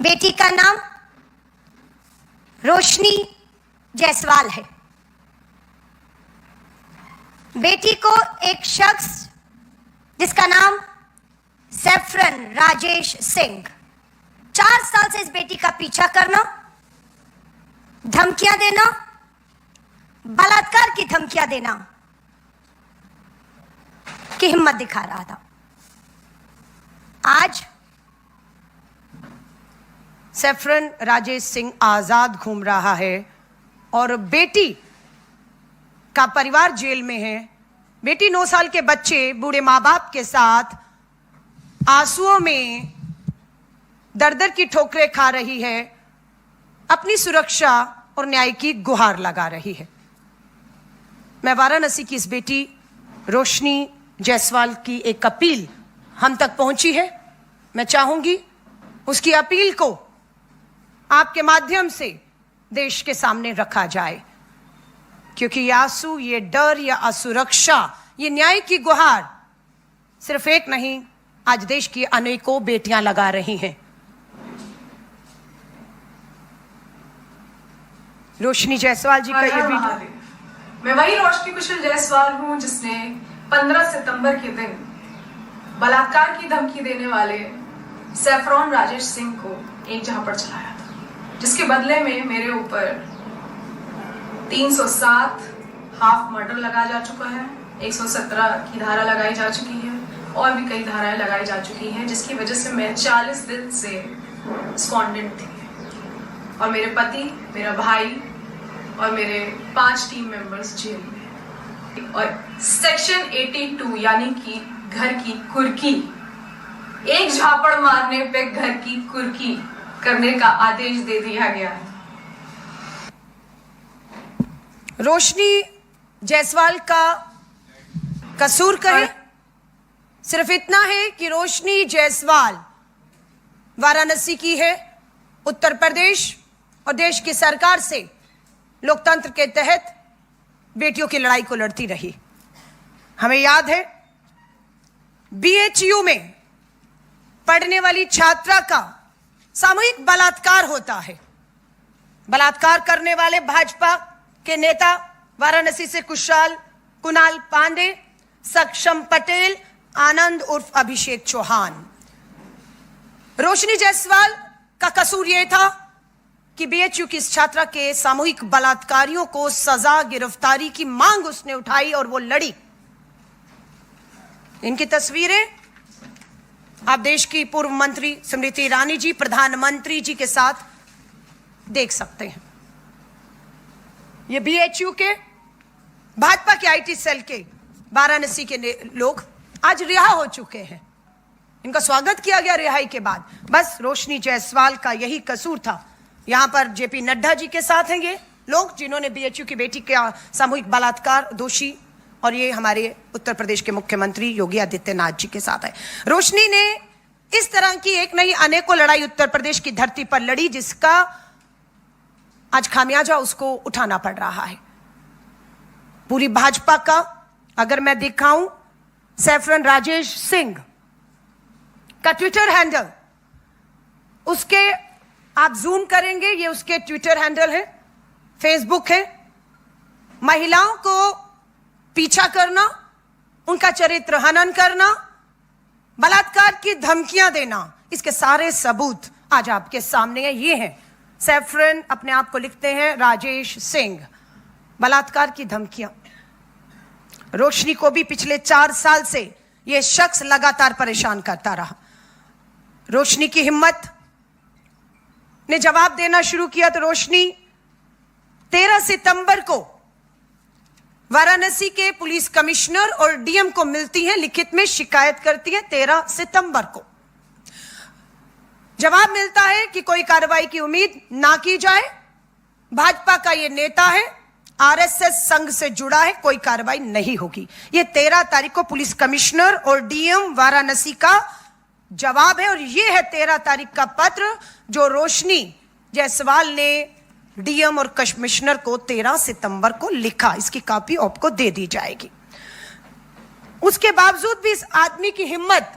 बेटी का नाम रोशनी जायसवाल है। बेटी को एक शख्स जिसका नाम सैफरन राजेश सिंह 4 साल से इस बेटी का पीछा करना, धमकियां देना, बलात्कार की धमकियां देना की हिम्मत दिखा रहा था। आज सैफरन राजेश सिंह आजाद घूम रहा है और बेटी का परिवार जेल में है। बेटी 9 साल के बच्चे बूढ़े माँ बाप के साथ आंसुओं में दर दर की ठोकरें खा रही है, अपनी सुरक्षा और न्याय की गुहार लगा रही है। मैं वाराणसी की इस बेटी रोशनी जायसवाल की एक अपील हम तक पहुंची है। मैं चाहूंगी उसकी अपील को आपके माध्यम से देश के सामने रखा जाए, क्योंकि ये आंसू, ये डर, ये असुरक्षा, ये न्याय की गुहार सिर्फ एक नहीं, आज देश की अनेकों बेटियां लगा रही हैं। रोशनी जायसवाल जी का ये वीडियो। मैं वही रोशनी कुशल जायसवाल हूं जिसने 15 सितंबर के दिन बलात्कार की धमकी देने वाले सैफरन राजेश सिंह को एक झापड़ चलाया था, जिसके बदले में मेरे ऊपर 307 हाफ मर्डर लगाया जा चुका है, 117 की धारा लगाई जा चुकी है और भी कई धाराएं लगाई जा चुकी हैं, जिसकी वजह से मैं 40 दिन से स्कॉन्डेंट थी और मेरे पति, मेरा भाई और मेरे 5 टीम मेंबर्स जेल में। और सेक्शन 82 यानी कि घर की कुर्की, एक झापड़ मारने पे घर की कुर्की करने का आदेश दे दिया गया है। रोशनी जायसवाल का कसूर कहे सिर्फ इतना है कि रोशनी जायसवाल वाराणसी की है, उत्तर प्रदेश और देश की सरकार से लोकतंत्र के तहत बेटियों की लड़ाई को लड़ती रही। हमें याद है बीएचयू में पढ़ने वाली छात्रा का सामूहिक बलात्कार होता है। बलात्कार करने वाले भाजपा के नेता वाराणसी से कुणाल पांडे, सक्षम पटेल, आनंद उर्फ अभिषेक चौहान। रोशनी जायसवाल का कसूर यह था कि बीएचयू की इस छात्रा के सामूहिक बलात्कारियों को सजा, गिरफ्तारी की मांग उसने उठाई और वो लड़ी। इनकी तस्वीरें आप देश की पूर्व मंत्री स्मृति ईरानी जी, प्रधानमंत्री जी के साथ देख सकते हैं। ये बीएचयू के भाजपा के आईटी सेल के वाराणसी के लोग आज रिहा हो चुके हैं। इनका स्वागत किया गया रिहाई के बाद। बस रोशनी जायसवाल का यही कसूर था। यहां पर जेपी नड्डा जी के साथ हैं ये लोग जिन्होंने बीएचयू की बेटी का सामूहिक बलात्कार दोषी, और ये हमारे उत्तर प्रदेश के मुख्यमंत्री योगी आदित्यनाथ जी के साथ है। रोशनी ने इस तरह की एक नहीं अनेकों लड़ाई उत्तर प्रदेश की धरती पर लड़ी, जिसका आज खामियाजा उसको उठाना पड़ रहा है। पूरी भाजपा का अगर मैं दिखाऊं, सैफरन राजेश सिंह का ट्विटर हैंडल, उसके आप जूम करेंगे, ये उसके ट्विटर हैंडल है, फेसबुक है। महिलाओं को पीछा करना, उनका चरित्र हनन करना, बलात्कार की धमकियां देना, इसके सारे सबूत आज आपके सामने हैं। ये हैं सैफरन अपने आप को लिखते हैं राजेश सिंह। बलात्कार की धमकियां। रोशनी को भी पिछले 4 साल से यह शख्स लगातार परेशान करता रहा। रोशनी की हिम्मत ने जवाब देना शुरू किया तो रोशनी 13 सितंबर को वाराणसी के पुलिस कमिश्नर और डीएम को मिलती है, लिखित में शिकायत करती है। 13 सितंबर को जवाब मिलता है कि कोई कार्रवाई की उम्मीद ना की जाए। भाजपा का यह नेता है, आरएसएस संघ से जुड़ा है, कोई कार्रवाई नहीं होगी। यह 13 तारीख को पुलिस कमिश्नर और डीएम वाराणसी का जवाब है। और यह है 13 तारीख का पत्र जो रोशनी जायसवाल ने डीएम और कमिश्नर को 13 सितंबर को लिखा। इसकी कॉपी आपको दे दी जाएगी। उसके बावजूद भी इस आदमी की हिम्मत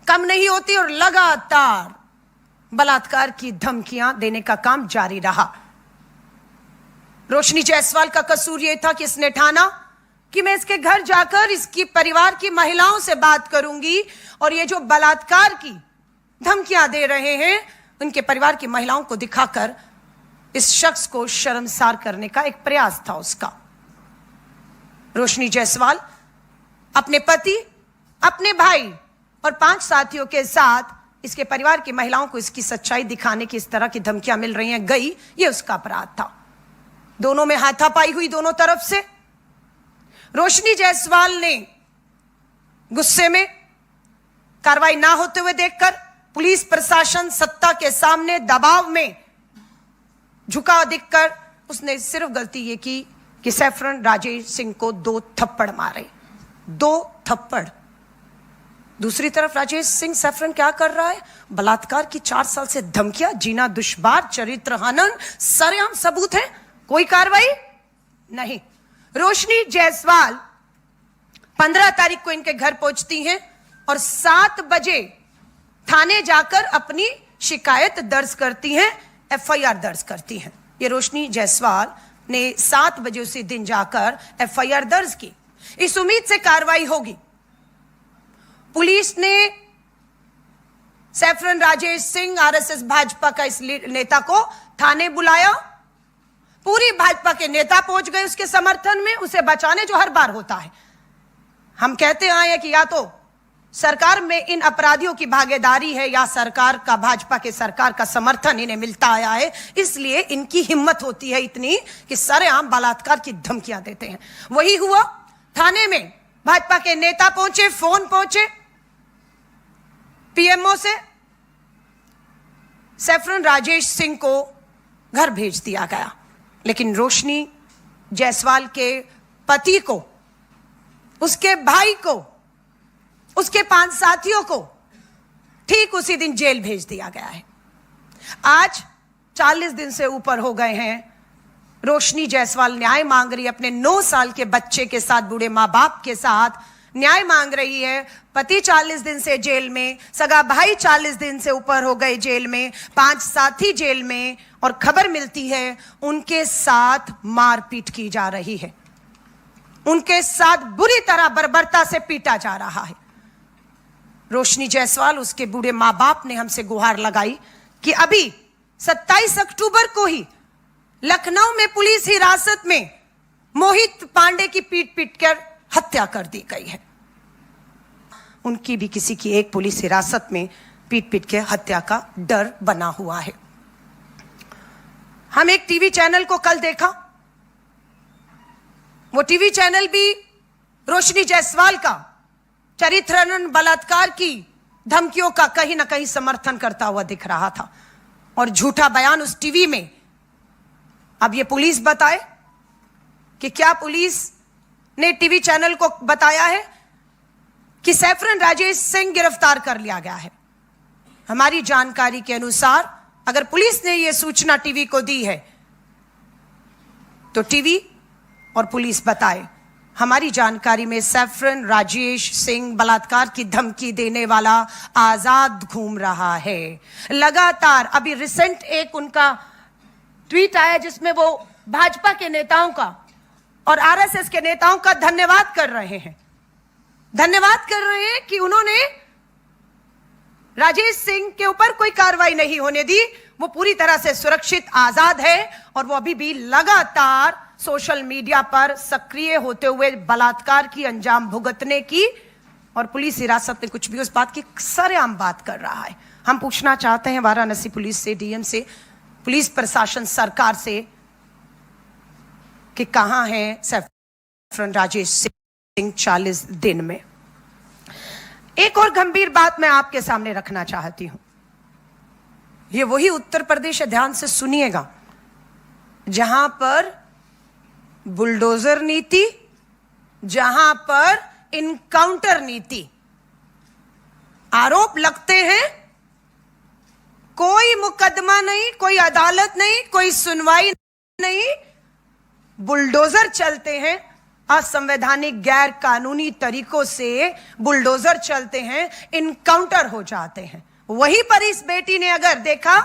कम नहीं होती और लगातार बलात्कार की धमकियां देने का काम जारी रहा। रोशनी जायसवाल का कसूर यह था कि इसने ठाना कि मैं इसके घर जाकर इसकी परिवार की महिलाओं से बात करूंगी और ये जो बलात्कार की धमकियां दे रहे हैं उनके परिवार की महिलाओं को दिखाकर इस शख्स को शर्मसार करने का एक प्रयास था उसका। रोशनी जायसवाल अपने पति, अपने भाई और 5 साथियों के साथ इसके परिवार की महिलाओं को इसकी सच्चाई दिखाने की इस तरह की धमकियां मिल रही हैं, गई, ये उसका अपराध था। दोनों में हाथापाई हुई दोनों तरफ से। रोशनी जायसवाल ने गुस्से में कार्रवाई ना होते हुए देखकर पुलिस प्रशासन सत्ता के सामने दबाव में झुका दिखकर उसने सिर्फ गलती ये की कि सैफरन राजेश सिंह को 2 थप्पड़ मारे। 2 थप्पड़। दूसरी तरफ राजेश सिंह सैफरन क्या कर रहा है? बलात्कार की 4 साल से धमकियां, जीना दुश्वार, चरित्र हनन, सरेआम सबूत है, कोई कार्रवाई नहीं। रोशनी जायसवाल 15 तारीख को इनके घर पहुंचती हैं और 7 बजे थाने जाकर अपनी शिकायत दर्ज करती हैं, एफआईआर दर्ज करती हैं। ये रोशनी जायसवाल ने 7 बजे उसी दिन जाकर एफआईआर दर्ज की, इस उम्मीद से कार्रवाई होगी। पुलिस ने सैफरन राजेश सिंह आरएसएस भाजपा का इस नेता को थाने बुलाया। पूरी भाजपा के नेता पहुंच गए उसके समर्थन में, उसे बचाने, जो हर बार होता है। हम कहते आए हैं कि या तो सरकार में इन अपराधियों की भागीदारी है या सरकार का, भाजपा के सरकार का समर्थन इन्हें मिलता आया है, इसलिए इनकी हिम्मत होती है इतनी कि सरेआम बलात्कार की धमकियां देते हैं। वही हुआ। थाने में भाजपा के नेता पहुंचे, फोन पहुंचे पीएमओ से, सैफरन राजेश सिंह को घर भेज दिया गया। लेकिन रोशनी जायसवाल के पति को, उसके भाई को, उसके 5 साथियों को ठीक उसी दिन जेल भेज दिया गया है। आज 40 दिन से ऊपर हो गए हैं। रोशनी जायसवाल न्याय मांग रही है अपने 9 साल के बच्चे के साथ, बूढ़े मां बाप के साथ न्याय मांग रही है। पति 40 दिन से जेल में, सगा भाई 40 दिन से ऊपर हो गए जेल में, 5 साथी जेल में, और खबर मिलती है उनके साथ मारपीट की जा रही है, उनके साथ बुरी तरह बर्बरता से पीटा जा रहा है। रोशनी जायसवाल, उसके बूढ़े मां बाप ने हमसे गुहार लगाई कि अभी 27 अक्टूबर को ही लखनऊ में पुलिस हिरासत में मोहित पांडे की पीट कर हत्या कर दी गई है। उनकी भी किसी की एक पुलिस हिरासत में पीट के हत्या का डर बना हुआ है। हम एक टीवी चैनल को कल देखा, वो टीवी चैनल भी रोशनी जायसवाल का चरित्रहनन, बलात्कार की धमकियों का कहीं ना कहीं समर्थन करता हुआ दिख रहा था, और झूठा बयान उस टीवी में। अब ये पुलिस बताए कि क्या पुलिस ने टीवी चैनल को बताया है कि सैफरन राजेश सिंह गिरफ्तार कर लिया गया है। हमारी जानकारी के अनुसार अगर पुलिस ने यह सूचना टीवी को दी है तो टीवी और पुलिस बताए। हमारी जानकारी में सैफरन राजेश सिंह बलात्कार की धमकी देने वाला आजाद घूम रहा है लगातार। अभी रिसेंट एक उनका ट्वीट आया जिसमें वो भाजपा के नेताओं का और आरएसएस के नेताओं का धन्यवाद कर रहे हैं, कि उन्होंने राजेश सिंह के ऊपर कोई कार्रवाई नहीं होने दी, वो पूरी तरह से सुरक्षित, आजाद है, और वो अभी भी लगातार सोशल मीडिया पर सक्रिय होते हुए बलात्कार की अंजाम भुगतने की और पुलिस हिरासत में कुछ भी उस बात की सरेआम बात कर रहा है। हम पूछना चाहते हैं वाराणसी पुलिस से, डीएम से, पुलिस प्रशासन, सरकार से कि कहां है सैफरन राजेश सिंह 40 दिन में। एक और गंभीर बात मैं आपके सामने रखना चाहती हूं। ये वही उत्तर प्रदेश है, ध्यान से सुनिएगा, जहां पर बुलडोजर नीति, जहां पर इनकाउंटर नीति, आरोप लगते हैं, कोई मुकदमा नहीं, कोई अदालत नहीं, कोई सुनवाई नहीं, बुलडोजर चलते हैं, असंवैधानिक गैर कानूनी तरीकों से बुलडोजर चलते हैं, इनकाउंटर हो जाते हैं। वहीं पर इस बेटी ने अगर देखा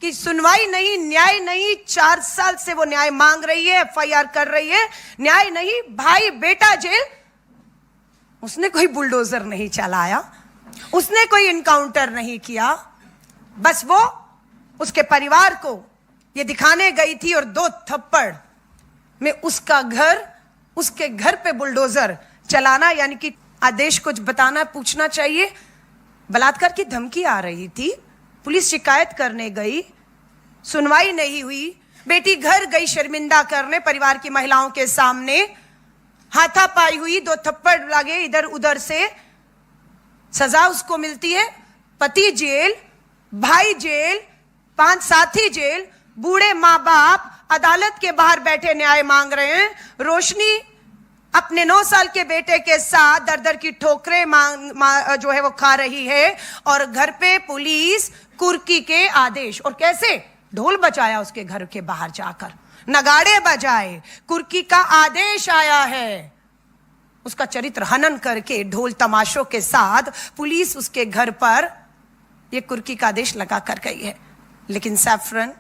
कि सुनवाई नहीं, न्याय नहीं, 4 साल से वो न्याय मांग रही है, एफआईआर कर रही है, न्याय नहीं, भाई बेटा जेल, उसने कोई बुलडोजर नहीं चलाया, उसने कोई इनकाउंटर नहीं किया, बस वो उसके परिवार को ये दिखाने गई थी और 2 थप्पड़ में उसके घर पे बुलडोजर चलाना, यानी कि आदेश कुछ बताना, पूछना चाहिए। बलात्कार की धमकी आ रही थी, पुलिस शिकायत करने गई, सुनवाई नहीं हुई, बेटी घर गई शर्मिंदा करने परिवार की महिलाओं के सामने, हाथापाई हुई, 2 थप्पड़ लगे इधर उधर से, सजा उसको मिलती है, पति जेल, भाई जेल, 5 साथी जेल, बूढ़े माँ बाप अदालत के बाहर बैठे न्याय मांग रहे हैं। रोशनी अपने 9 साल के बेटे के साथ दर दर की ठोकरें जो है वो खा रही है, और घर पे पुलिस कुर्की के आदेश, और कैसे ढोल बजाया उसके घर के बाहर जाकर, नगाड़े बजाए, कुर्की का आदेश आया है, उसका चरित्र हनन करके ढोल तमाशों के साथ पुलिस उसके घर पर ये कुर्की का आदेश लगा कर गई है। लेकिन सैफरन